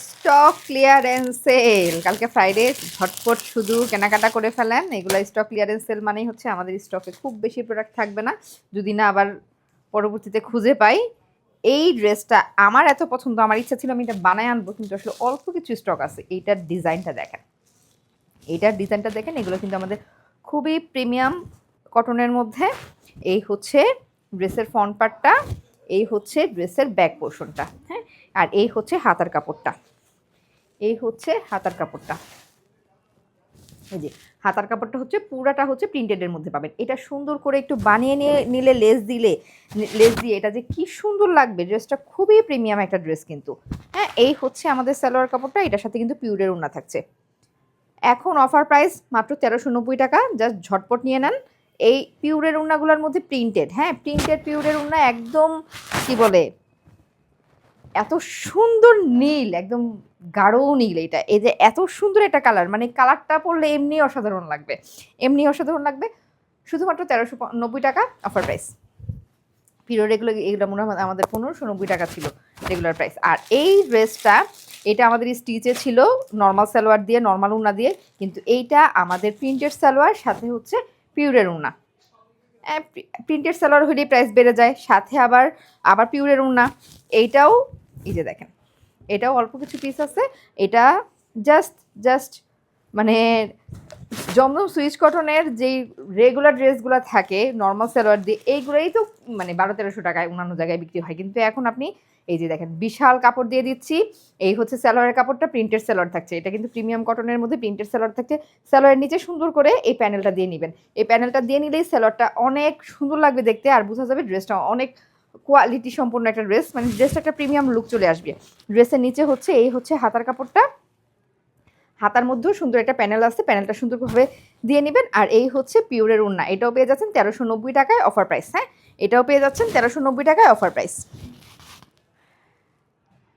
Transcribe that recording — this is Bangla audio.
স্টক ক্লিয়ারেন্স সেল, কালকে ফ্রাইডে, ঝটপট শুধু কেনাকাটা করে ফেলেন। এগুলো স্টক ক্লিয়ারেন্স সেল মানেই হচ্ছে আমাদের স্টকে খুব বেশি প্রোডাক্ট থাকবে না, যদি না আবার পরবর্তীতে খুঁজে পাই। এই ড্রেসটা আমার এত পছন্দ, আমার ইচ্ছা ছিল আমি এটা বানায় আনবো, কিন্তু আসলে অল্প কিছু স্টক আছে। এইটার ডিজাইনটা দেখেন, এগুলো কিন্তু আমাদের খুবই প্রিমিয়াম কটনের মধ্যে। এই হচ্ছে ড্রেসের ফ্রন্ট পার্টটা, এই হচ্ছে ড্রেসের ব্যাক পোর্শনটা, হ্যাঁ, আর এই হচ্ছে হাতার কাপড়টা। এই হচ্ছে হাতার কাপড়টা, এই যে হাতার কাপড়টা হচ্ছে পুরাটা হচ্ছে প্রিন্টেডের মধ্যে পাবেন। এটা সুন্দর করে একটু বানিয়ে নিলে লেস দিয়ে এটা যে কি সুন্দর লাগবে। ড্রেসটা খুবই প্রিমিয়াম একটা ড্রেস কিন্তু, হ্যাঁ। এই হচ্ছে আমাদের সালোয়ার কাপড়টা, এটার সাথে কিন্তু পিউরের ওড়না থাকছে। এখন অফার প্রাইস মাত্র 1390 টাকা, জাস্ট ঝটপট নিয়ে নেন। এই পিউরের ওড়নাগুলোর মধ্যে প্রিন্টেড, হ্যাঁ, প্রিন্টেড পিউরের ওড়না, একদম কি বলে এত সুন্দর নীল, একদম গাঢ় নীল। এটা এই যে এত সুন্দর একটা কালার, মানে কালারটা পরলে এমনি অসাধারণ লাগবে, শুধুমাত্র 1390 টাকা অফার প্রাইস। পিরিয়ড এগুলো মনে হয় আমাদের 1590 টাকা ছিল রেগুলার প্রাইস। আর এই ড্রেসটা, এটা আমাদের স্টিচে ছিল নর্মাল সালোয়ার দিয়ে, নর্মাল উনা দিয়ে, কিন্তু এইটা আমাদের প্রিন্টেড সালোয়ার, সাথে হচ্ছে পিউরের উনা। প্রিন্টেড সালোয়ার হলেই প্রাইস বেড়ে যায়, সাথে আবার পিউরের উনা। এইটাও এই যে দেখেন, এটাও অল্প কিছু পিস আছে। এটা জাস্ট মানে জমজম সুইচ কটনের যেই রেগুলার ড্রেসগুলো থাকে নর্মাল সালোয়ার দিয়ে, এইগুলোই তো মানে 1200-1300 টাকায় অন্যান্য জায়গায় বিক্রি হয়, কিন্তু এখন আপনি এই যে দেখেন বিশাল কাপড় দিয়ে দিচ্ছি। এই হচ্ছে সালোয়ারের কাপড়টা, প্রিন্টেড সালোয়ার থাকছে, এটা কিন্তু প্রিমিয়াম কটনের মধ্যে প্রিন্টেড সালোয়ার থাকছে। সালোয়ারের নিচে সুন্দর করে এই প্যানেলটা দিয়ে নেবেন। এই প্যানেলটা দিয়ে নিলেই সালোয়ারটা অনেক সুন্দর লাগবে দেখতে, আর বোঝা যাবে ড্রেসটা অনেক কোয়ালিটি সম্পন্ন একটা ড্রেস, মানে ড্রেসটা একটা প্রিমিয়াম লুক চলে আসবে। ড্রেসের নিচে হচ্ছে এই হচ্ছে হাতার কাপড়টা, হাতার মধ্যেও সুন্দর একটা প্যানেল আছে, প্যানেলটা সুন্দরভাবে দিয়ে নেবেন। আর এই হচ্ছে পিউরের ওড়না, এটাও পেয়ে যাচ্ছেন 1390 টাকায় অফার প্রাইস, হ্যাঁ, এটাও পেয়ে যাচ্ছেন 1390 টাকায় অফার প্রাইস।